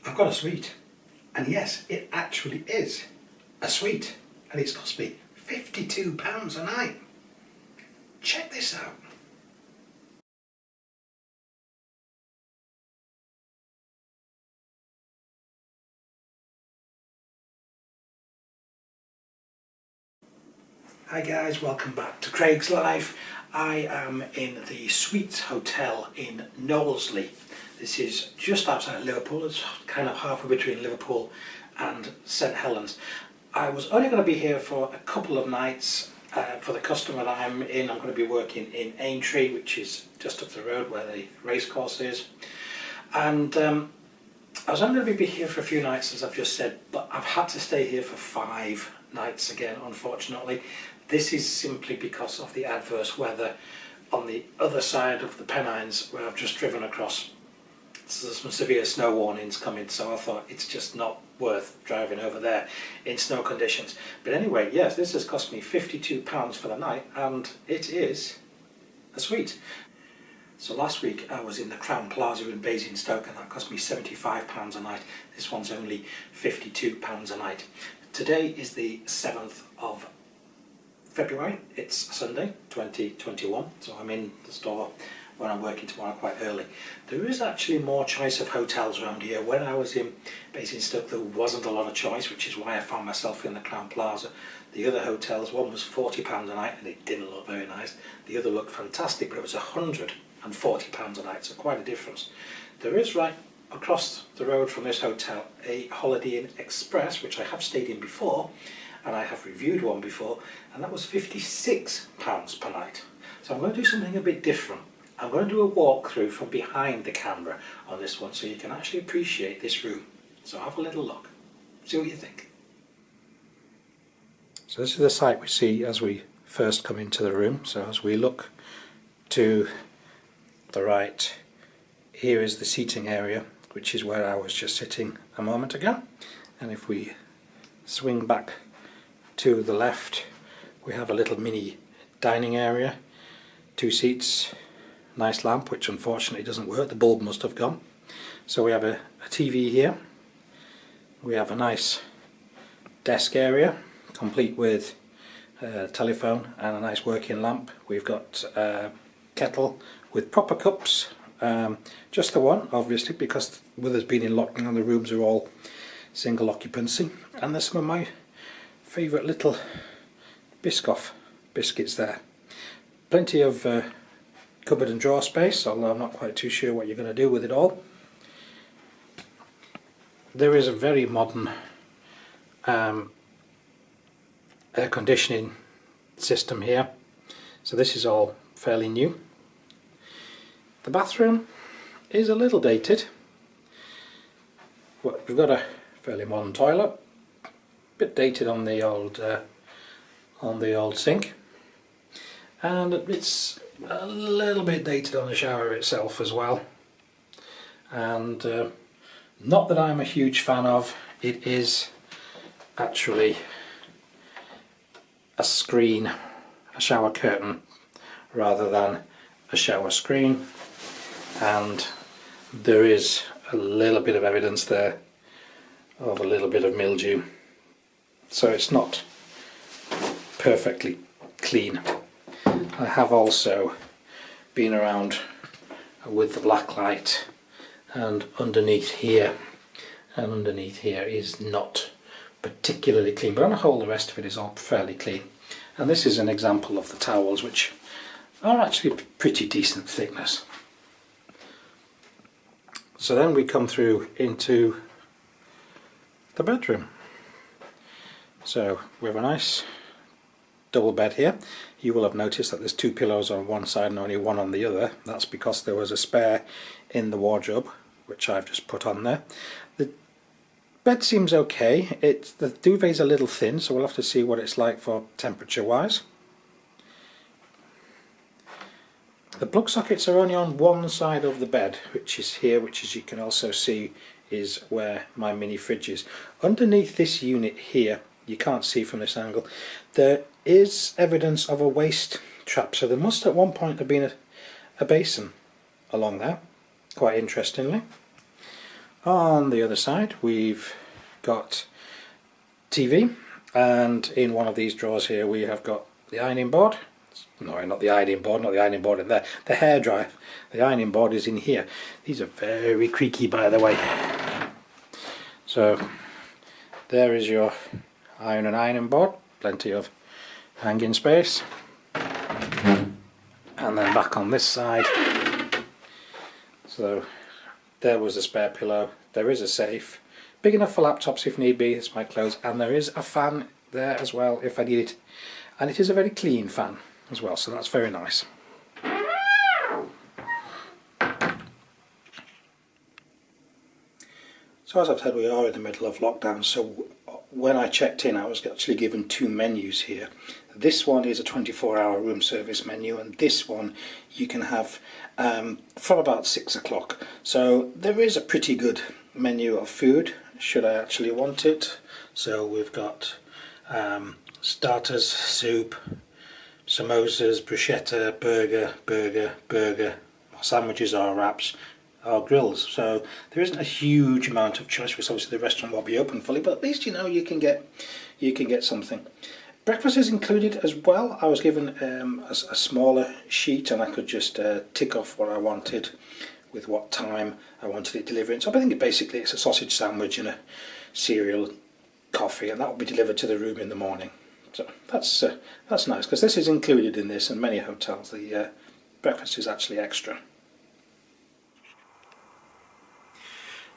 I've got a suite, and yes, it actually is a suite, and it's cost me £52 a night. Check this out. Hi guys, welcome back to Craigslife. I am in the Suites Hotel in Knowsley. This is just outside Liverpool. It's kind of halfway between Liverpool and St Helens. I was only going to be here for a couple of nights. For the customer that I'm in, I'm going to be working in Aintree, which is just up the road where the racecourse is. And I was only going to be here for a few nights, as I've just said, but I've had to stay here for 5 nights again, unfortunately. This is simply because of the adverse weather on the other side of the Pennines where I've just driven across. So there's some severe snow warnings coming, so I thought it's just not worth driving over there in snow conditions. But anyway, yes, this has cost me £52 for the night, and it is a suite. So last week I was in the Crown Plaza in Basingstoke, and that cost me £75 a night. This one's only £52 a night. Today is the 7th of February, it's Sunday 2021, so I'm in the store when I'm working tomorrow quite early. There is actually more choice of hotels around here. When I was in Basingstoke there wasn't a lot of choice, which is why I found myself in the Crown Plaza. The other hotels, one was £40 a night and it didn't look very nice. The other looked fantastic, but it was £140 a night, so quite a difference. There is right across the road from this hotel a Holiday Inn Express, which I have stayed in before, and I have reviewed one before, and that was £56 per night. So I'm going to do something a bit different. I'm going to do a walkthrough from behind the camera on this one so you can actually appreciate this room. So have a little look, see what you think. So this is the sight we see as we first come into the room. So as we look to the right, here is the seating area, which is where I was just sitting a moment ago. And if we swing back to the left, we have a little mini dining area, 2 seats, nice lamp which unfortunately doesn't work, the bulb must have gone. So we have a TV here, we have a nice desk area complete with a telephone and a nice working lamp. We've got a kettle with proper cups, just the one obviously because with us being in lockdown the rooms are all single occupancy, and there's some of my favourite little Biscoff biscuits there. Plenty of cupboard and drawer space, although I'm not quite too sure what you're going to do with it all. There is a very modern air conditioning system here, so this is all fairly new. The bathroom is a little dated. We've got a fairly modern toilet, bit dated on the old sink, and it's a little bit dated on the shower itself as well. And not that I'm a huge fan of, it is actually a screen, a shower curtain rather than a shower screen, and there is a little bit of evidence there of a little bit of mildew, so it's not perfectly clean. I have also been around with the black light, and underneath here is not particularly clean, but on the whole the rest of it is all fairly clean. And this is an example of the towels, which are actually pretty decent thickness. So then we come through into the bedroom. So we have a nice double bed here. You will have noticed that there's 2 pillows on one side and only one on the other. That's because there was a spare in the wardrobe, which I've just put on there. The bed seems okay. The duvet's a little thin, so we'll have to see what it's like for temperature wise. The plug sockets are only on one side of the bed, which is here, which as you can also see is where my mini fridge is. Underneath this unit here, you can't see from this angle, there is evidence of a waste trap, so there must at one point have been a basin along there, quite interestingly. On the other side we've got TV, and in one of these drawers here we have got the ironing board. No, not the ironing board, not the ironing board in there. The hairdryer. The ironing board is in here. These are very creaky, by the way. So there is your ironing board. Plenty of hanging space. And then back on this side. So there was a spare pillow. There is a safe. Big enough for laptops if need be. It's my clothes. And there is a fan there as well if I need it. And it is a very clean fan as well, so that's very nice. So as I've said, we are in the middle of lockdown, so when I checked in I was actually given two menus here. This one is a 24-hour room service menu, and this one you can have from about 6 o'clock. So there is a pretty good menu of food, should I actually want it. So we've got starters, soup, samosas, bruschetta, burger, sandwiches or wraps, or grills. So there isn't a huge amount of choice, because obviously the restaurant won't be open fully, but at least you know you can get something. Breakfast is included as well. I was given a smaller sheet, and I could just tick off what I wanted with what time I wanted it delivering. So I think basically it's a sausage sandwich and a cereal, coffee, and that will be delivered to the room in the morning. So that's nice, because this is included in this, and many hotels the breakfast is actually extra.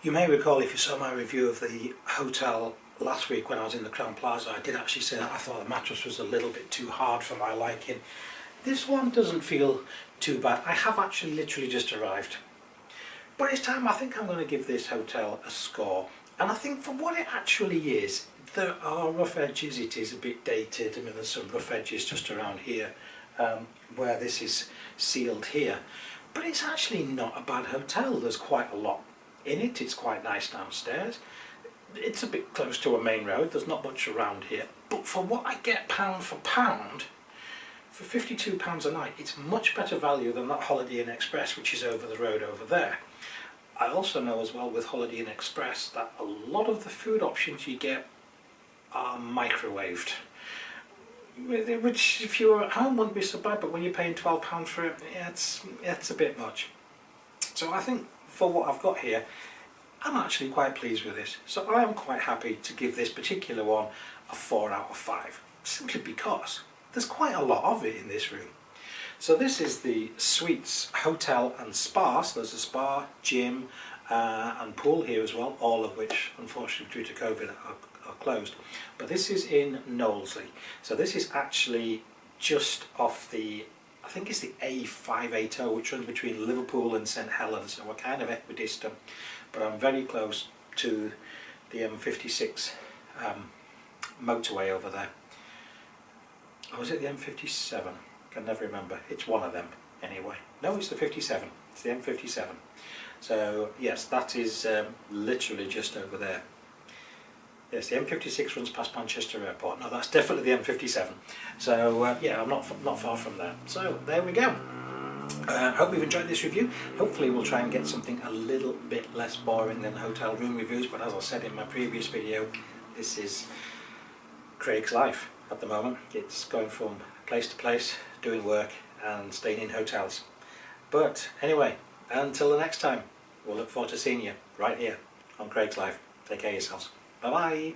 You may recall, if you saw my review of the hotel last week when I was in the Crown Plaza, I did actually say that I thought the mattress was a little bit too hard for my liking. This one doesn't feel too bad. I have actually literally just arrived, but it's time. I think I'm going to give this hotel a score, and I think for what it actually is, there are rough edges. It is a bit dated. I mean, there's some rough edges just around here where this is sealed here, but it's actually not a bad hotel. There's quite a lot in it. It's quite nice downstairs. It's a bit close to a main road. There's not much around here, but for what I get pound for pound, for £52 a night, it's much better value than that Holiday Inn Express, which is over the road over there. I also know as well with Holiday Inn Express that a lot of the food options you get are microwaved, which if you were at home wouldn't be so bad, but when you're paying £12 for it, it's a bit much. So I think for what I've got here, I'm actually quite pleased with this. So I am quite happy to give this particular one a 4 out of 5, simply because there's quite a lot of it in this room. So this is the Suites Hotel and Spa. So there's a spa, gym and pool here as well, all of which unfortunately due to COVID are closed. But this is in Knowsley. So this is actually just off the, I think it's the A580, which runs between Liverpool and St Helens. So we're kind of equidistant, but I'm very close to the M56 motorway over there. Or was it the M57? I can never remember. It's one of them anyway. No, it's the 57. It's the M57. So yes, that is literally just over there. Yes, the M56 runs past Manchester Airport. No, that's definitely the M57. So yeah, I'm not far from there. So there we go. Hope you've enjoyed this review. Hopefully we'll try and get something a little bit less boring than hotel room reviews, but as I said in my previous video, this is Craigslife at the moment. It's going from place to place, doing work and staying in hotels. But anyway, until the next time, we'll look forward to seeing you right here on Craigslife. Take care of yourselves. Bye bye.